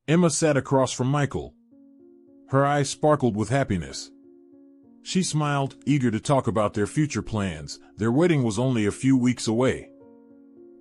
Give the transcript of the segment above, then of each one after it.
Emma sat across from Michael. Her eyes sparkled with happiness. She smiled, eager to talk about their future plans. Their wedding was only a few weeks away.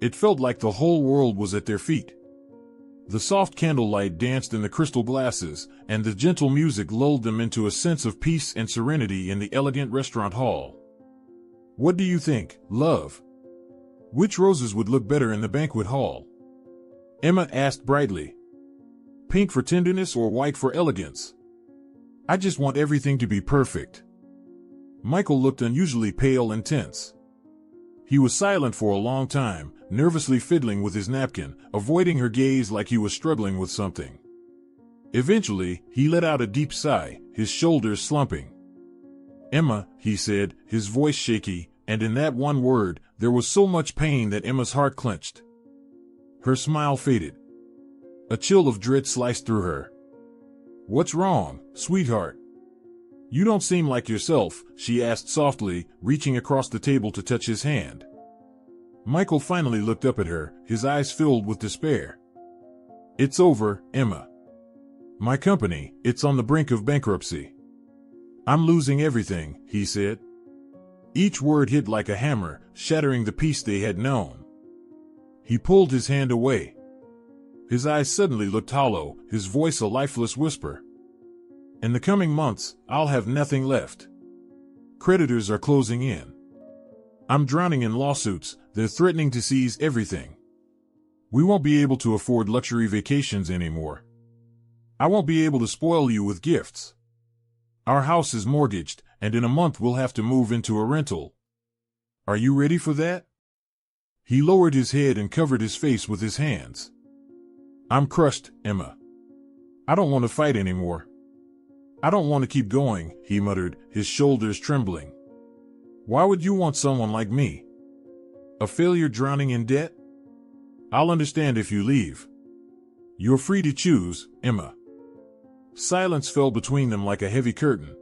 It felt like the whole world was at their feet. The soft candlelight danced in the crystal glasses, and the gentle music lulled them into a sense of peace and serenity in the elegant restaurant hall. "What do you think, love? Which roses would look better in the banquet hall?" Emma asked brightly. "Pink for tenderness or white for elegance? I just want everything to be perfect." Michael looked unusually pale and tense. He was silent for a long time, nervously fiddling with his napkin, avoiding her gaze like he was struggling with something. Eventually, he let out a deep sigh, his shoulders slumping. "Emma," he said, his voice shaky, and in that one word, there was so much pain that Emma's heart clenched. Her smile faded. A chill of dread sliced through her. "What's wrong, sweetheart? You don't seem like yourself," she asked softly, reaching across the table to touch his hand. Michael finally looked up at her, his eyes filled with despair. "It's over, Emma. My company, it's on the brink of bankruptcy. I'm losing everything," he said. Each word hit like a hammer, shattering the peace they had known. He pulled his hand away. His eyes suddenly looked hollow, his voice a lifeless whisper. "In the coming months, I'll have nothing left. Creditors are closing in. I'm drowning in lawsuits, they're threatening to seize everything. We won't be able to afford luxury vacations anymore. I won't be able to spoil you with gifts. Our house is mortgaged, and in a month we'll have to move into a rental. Are you ready for that?" He lowered his head and covered his face with his hands. "I'm crushed, Emma. I don't want to fight anymore. I don't want to keep going," he muttered, his shoulders trembling. "Why would you want someone like me? A failure drowning in debt? I'll understand if you leave. You're free to choose, Emma." Silence fell between them like a heavy curtain.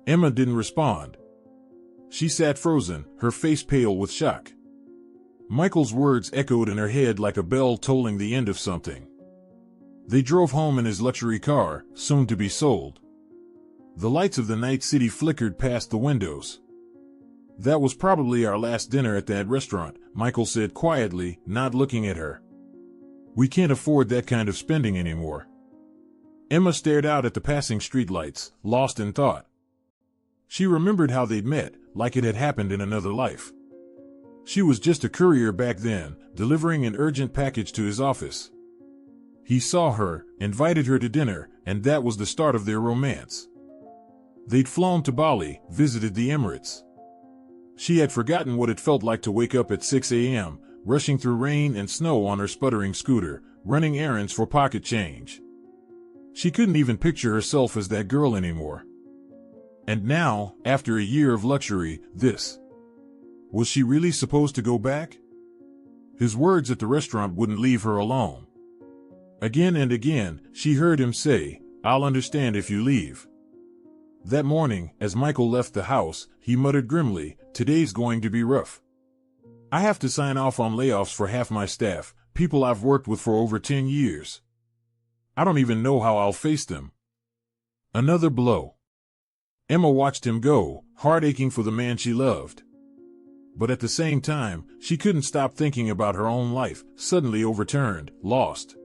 Emma didn't respond. She sat frozen, her face pale with shock. Michael's words echoed in her head like a bell tolling the end of something. They drove home in his luxury car, soon to be sold. The lights of the night city flickered past the windows. "That was probably our last dinner at that restaurant," Michael said quietly, not looking at her. "We can't afford that kind of spending anymore." Emma stared out at the passing streetlights, lost in thought. She remembered how they'd met, like it had happened in another life. She was just a courier back then, delivering an urgent package to his office. He saw her, invited her to dinner, and that was the start of their romance. They'd flown to Bali, visited the Emirates. She had forgotten what it felt like to wake up at 6 a.m., rushing through rain and snow on her sputtering scooter, running errands for pocket change. She couldn't even picture herself as that girl anymore. And now, after a year of luxury, this. Was she really supposed to go back? His words at the restaurant wouldn't leave her alone. Again and again, she heard him say, "I'll understand if you leave." That morning, as Michael left the house, he muttered grimly, "Today's going to be rough. I have to sign off on layoffs for half my staff, people I've worked with for over 10 years. I don't even know how I'll face them." Another blow. Emma watched him go, heart aching for the man she loved. But at the same time, she couldn't stop thinking about her own life, suddenly overturned, lost.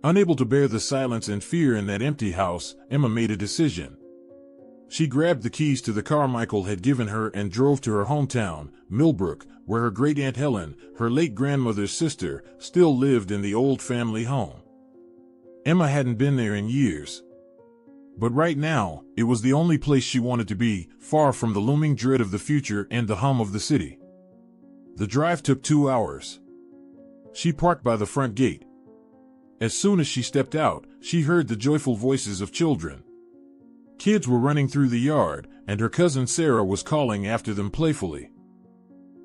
Unable to bear the silence and fear in that empty house, Emma made a decision. She grabbed the keys to the car Michael had given her and drove to her hometown, Millbrook, where her great-aunt Helen, her late grandmother's sister, still lived in the old family home. Emma hadn't been there in years. But right now, it was the only place she wanted to be, far from the looming dread of the future and the hum of the city. The drive took 2 hours. She parked by the front gate. As soon as she stepped out, she heard the joyful voices of children. Kids were running through the yard, and her cousin Sarah was calling after them playfully.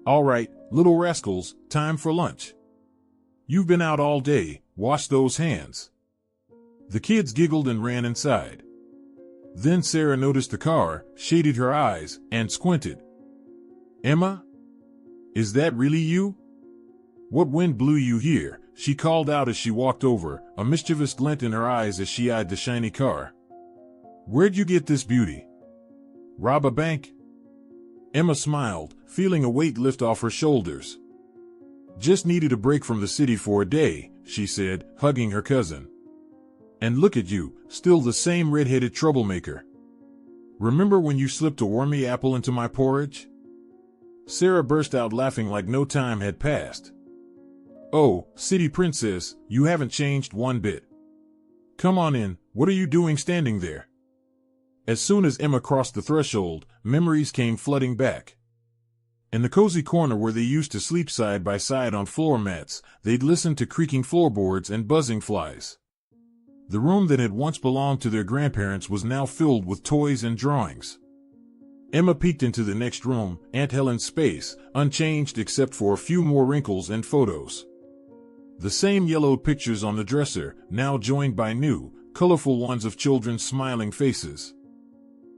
"All right, little rascals, time for lunch. You've been out all day, wash those hands." The kids giggled and ran inside. Then Sarah noticed the car, shaded her eyes, and squinted. "Emma? Is that really you? What wind blew you here?" she called out as she walked over, a mischievous glint in her eyes as she eyed the shiny car. "Where'd you get this beauty? Rob a bank?" Emma smiled, feeling a weight lift off her shoulders. "Just needed a break from the city for a day," she said, hugging her cousin. "And look at you, still the same red-headed troublemaker. Remember when you slipped a wormy apple into my porridge?" Sarah burst out laughing like no time had passed. "Oh, city princess, you haven't changed one bit. Come on in, what are you doing standing there?" As soon as Emma crossed the threshold, memories came flooding back. In the cozy corner where they used to sleep side by side on floor mats, they'd listen to creaking floorboards and buzzing flies. The room that had once belonged to their grandparents was now filled with toys and drawings. Emma peeked into the next room, Aunt Helen's space, unchanged except for a few more wrinkles and photos. The same yellowed pictures on the dresser, now joined by new, colorful ones of children's smiling faces.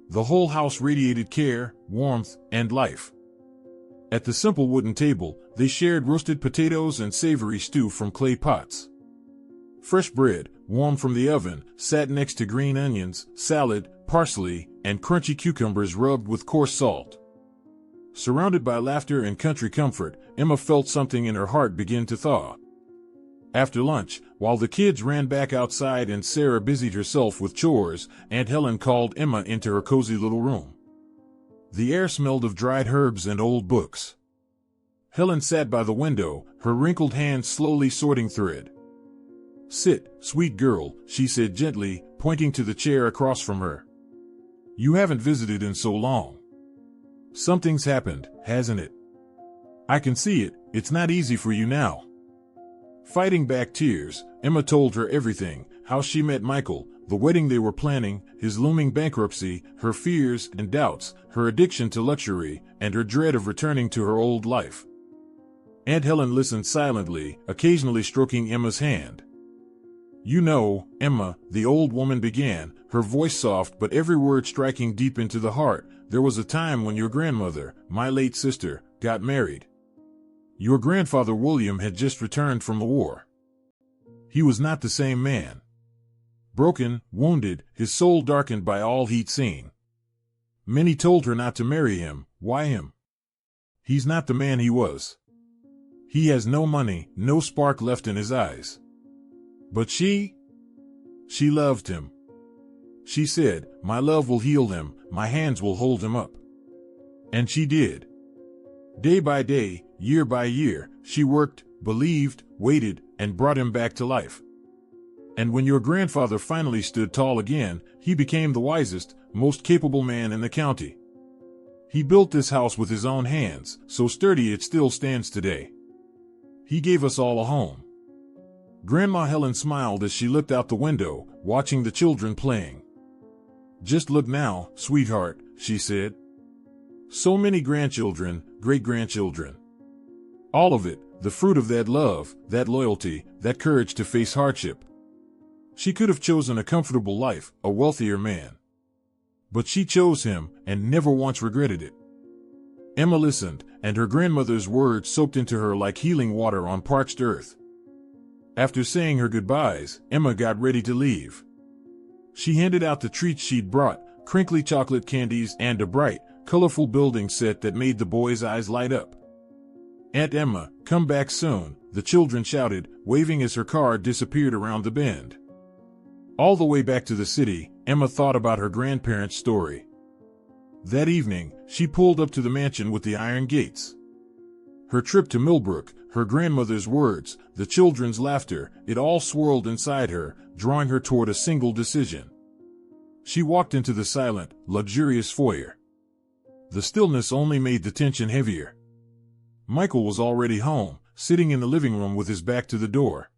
The whole house radiated care, warmth, and life. At the simple wooden table, they shared roasted potatoes and savory stew from clay pots. Fresh bread, warm from the oven, sat next to green onions, salad, parsley, and crunchy cucumbers rubbed with coarse salt. Surrounded by laughter and country comfort, Emma felt something in her heart begin to thaw. After lunch, while the kids ran back outside and Sarah busied herself with chores, Aunt Helen called Emma into her cozy little room. The air smelled of dried herbs and old books. Helen sat by the window, her wrinkled hands slowly sorting thread. "Sit, sweet girl," she said gently, pointing to the chair across from her. "You haven't visited in so long. Something's happened, hasn't it? I can see it, it's not easy for you now." Fighting back tears, Emma told her everything, how she met Michael, the wedding they were planning, his looming bankruptcy, her fears and doubts, her addiction to luxury, and her dread of returning to her old life. Aunt Helen listened silently, occasionally stroking Emma's hand. "You know, Emma," the old woman began, her voice soft but every word striking deep into the heart, "there was a time when your grandmother, my late sister, got married. Your grandfather William had just returned from the war. He was not the same man. Broken, wounded, his soul darkened by all he'd seen. Many told her not to marry him. Why him? He's not the man he was. He has no money, no spark left in his eyes. But she loved him. She said, 'My love will heal him, my hands will hold him up.' And she did. Day by day, year by year, she worked, believed, waited, and brought him back to life. And when your grandfather finally stood tall again, he became the wisest, most capable man in the county. He built this house with his own hands, so sturdy it still stands today. He gave us all a home." Grandma Helen smiled as she looked out the window, watching the children playing. "Just look now, sweetheart," she said. "So many grandchildren, great-grandchildren. All of it, the fruit of that love, that loyalty, that courage to face hardship. She could have chosen a comfortable life, a wealthier man. But she chose him, and never once regretted it." Emma listened, and her grandmother's words soaked into her like healing water on parched earth. After saying her goodbyes, Emma got ready to leave. She handed out the treats she'd brought, crinkly chocolate candies and a bright, colorful building set that made the boys' eyes light up. "Aunt Emma, come back soon," the children shouted, waving as her car disappeared around the bend. All the way back to the city, Emma thought about her grandparents' story. That evening, she pulled up to the mansion with the iron gates. Her trip to Millbrook, her grandmother's words, the children's laughter, it all swirled inside her, drawing her toward a single decision. She walked into the silent, luxurious foyer. The stillness only made the tension heavier. Michael was already home, sitting in the living room with his back to the door.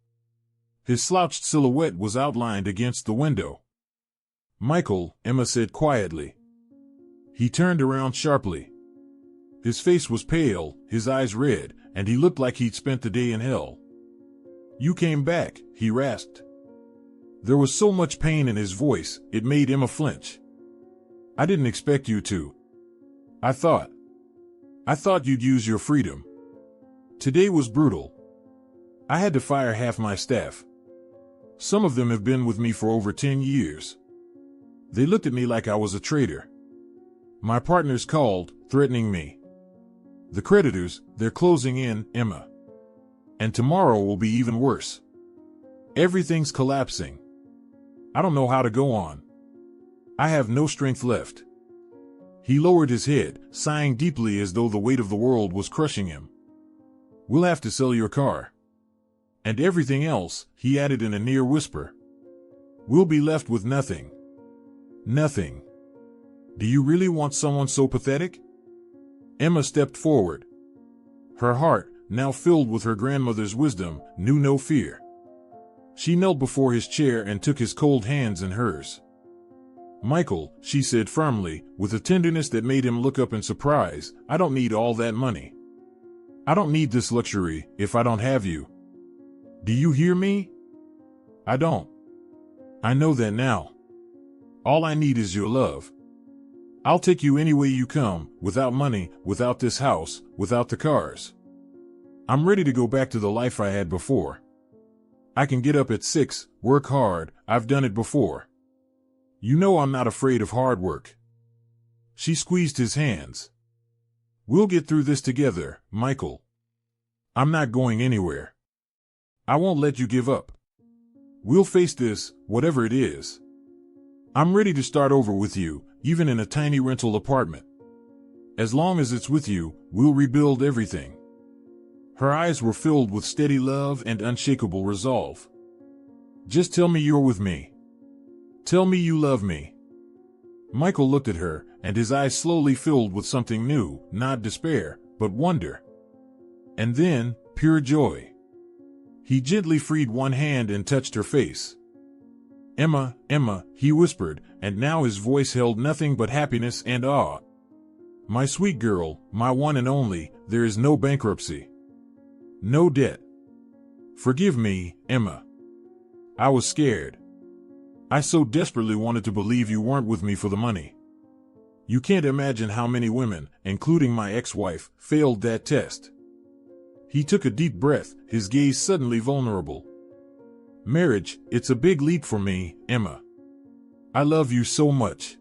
His slouched silhouette was outlined against the window. "Michael," Emma said quietly. He turned around sharply. His face was pale, his eyes red, and he looked like he'd spent the day in hell. "You came back," he rasped. There was so much pain in his voice, it made Emma flinch. "I didn't expect you to. I thought you'd use your freedom. Today was brutal. I had to fire half my staff. Some of them have been with me for over 10 years. They looked at me like I was a traitor. My partners called, threatening me. The creditors, they're closing in, Emma. And tomorrow will be even worse. Everything's collapsing. I don't know how to go on. I have no strength left. He lowered his head, sighing deeply as though the weight of the world was crushing him. We'll have to sell your car. And everything else, he added in a near whisper. We'll be left with nothing. Nothing. Do you really want someone so pathetic? Emma stepped forward. Her heart, now filled with her grandmother's wisdom, knew no fear. She knelt before his chair and took his cold hands in hers. Michael, she said firmly, with a tenderness that made him look up in surprise, I don't need all that money. I don't need this luxury if I don't have you. Do you hear me? I don't. I know that now. All I need is your love. I'll take you any way you come, without money, without this house, without the cars. I'm ready to go back to the life I had before. I can get up at 6, work hard, I've done it before. You know I'm not afraid of hard work. She squeezed his hands. We'll get through this together, Michael. I'm not going anywhere. I won't let you give up. We'll face this, whatever it is. I'm ready to start over with you, even in a tiny rental apartment. As long as it's with you, we'll rebuild everything. Her eyes were filled with steady love and unshakable resolve. Just tell me you're with me. Tell me you love me. Michael looked at her, and his eyes slowly filled with something new, not despair, but wonder. And then, pure joy. He gently freed one hand and touched her face. Emma, Emma, he whispered, and now his voice held nothing but happiness and awe. My sweet girl, my one and only, there is no bankruptcy. No debt. Forgive me, Emma. I was scared. I so desperately wanted to believe you weren't with me for the money. You can't imagine how many women, including my ex-wife, failed that test. He took a deep breath, his gaze suddenly vulnerable. Marriage, it's a big leap for me, Emma. I love you so much.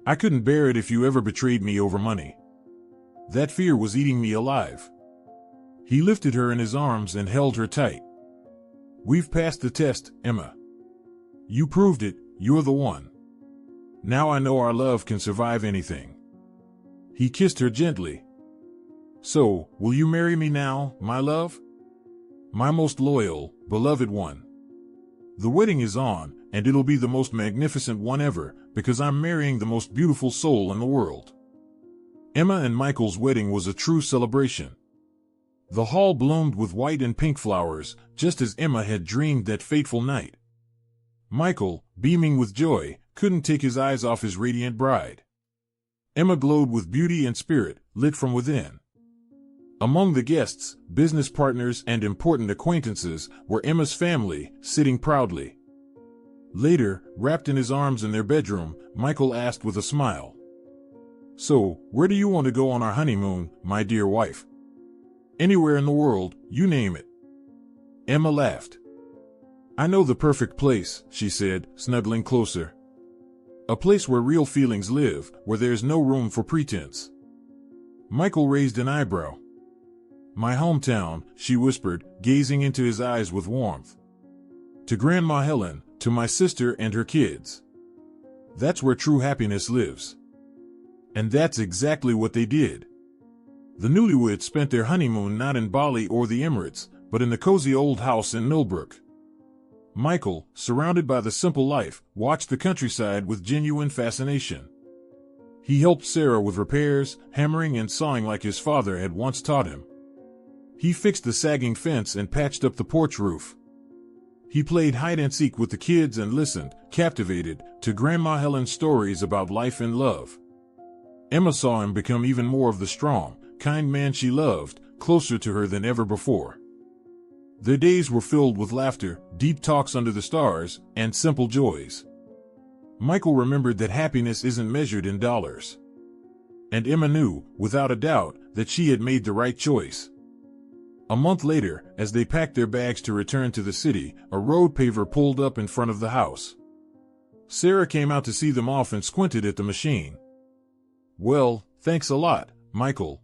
I couldn't bear it if you ever betrayed me over money. That fear was eating me alive. He lifted her in his arms and held her tight. We've passed the test, Emma. You proved it, you're the one. Now I know our love can survive anything. He kissed her gently. So, will you marry me now, my love? My most loyal, beloved one. The wedding is on, and it'll be the most magnificent one ever, because I'm marrying the most beautiful soul in the world. Emma and Michael's wedding was a true celebration. The hall bloomed with white and pink flowers, just as Emma had dreamed that fateful night. Michael, beaming with joy, couldn't take his eyes off his radiant bride. Emma glowed with beauty and spirit, lit from within. Among the guests, business partners and important acquaintances were Emma's family, sitting proudly. Later, wrapped in his arms in their bedroom, Michael asked with a smile. So, where do you want to go on our honeymoon, my dear wife? Anywhere in the world, you name it. Emma laughed. I know the perfect place, she said, snuggling closer. A place where real feelings live, where there's no room for pretense. Michael raised an eyebrow. My hometown, she whispered, gazing into his eyes with warmth. To Grandma Helen, to my sister and her kids. That's where true happiness lives. And that's exactly what they did. The newlyweds spent their honeymoon not in Bali or the Emirates, but in the cozy old house in Millbrook. Michael, surrounded by the simple life, watched the countryside with genuine fascination. He helped Sarah with repairs, hammering and sawing like his father had once taught him. He fixed the sagging fence and patched up the porch roof. He played hide-and-seek with the kids and listened, captivated, to Grandma Helen's stories about life and love. Emma saw him become even more of the strong, kind man she loved, closer to her than ever before. Their days were filled with laughter, deep talks under the stars, and simple joys. Michael remembered that happiness isn't measured in dollars. And Emma knew, without a doubt, that she had made the right choice. A month later, as they packed their bags to return to the city, a road paver pulled up in front of the house. Sarah came out to see them off and squinted at the machine. "Well, thanks a lot, Michael.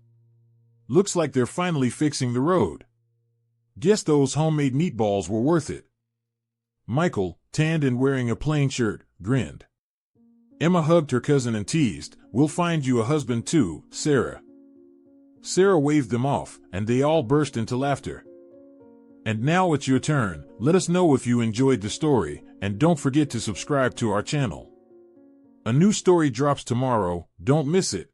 Looks like they're finally fixing the road. Guess those homemade meatballs were worth it." Michael, tanned and wearing a plain shirt, grinned. Emma hugged her cousin and teased, "We'll find you a husband too, Sarah." Sarah waved them off, and they all burst into laughter. And now it's your turn. Let us know if you enjoyed the story, and don't forget to subscribe to our channel. A new story drops tomorrow, don't miss it.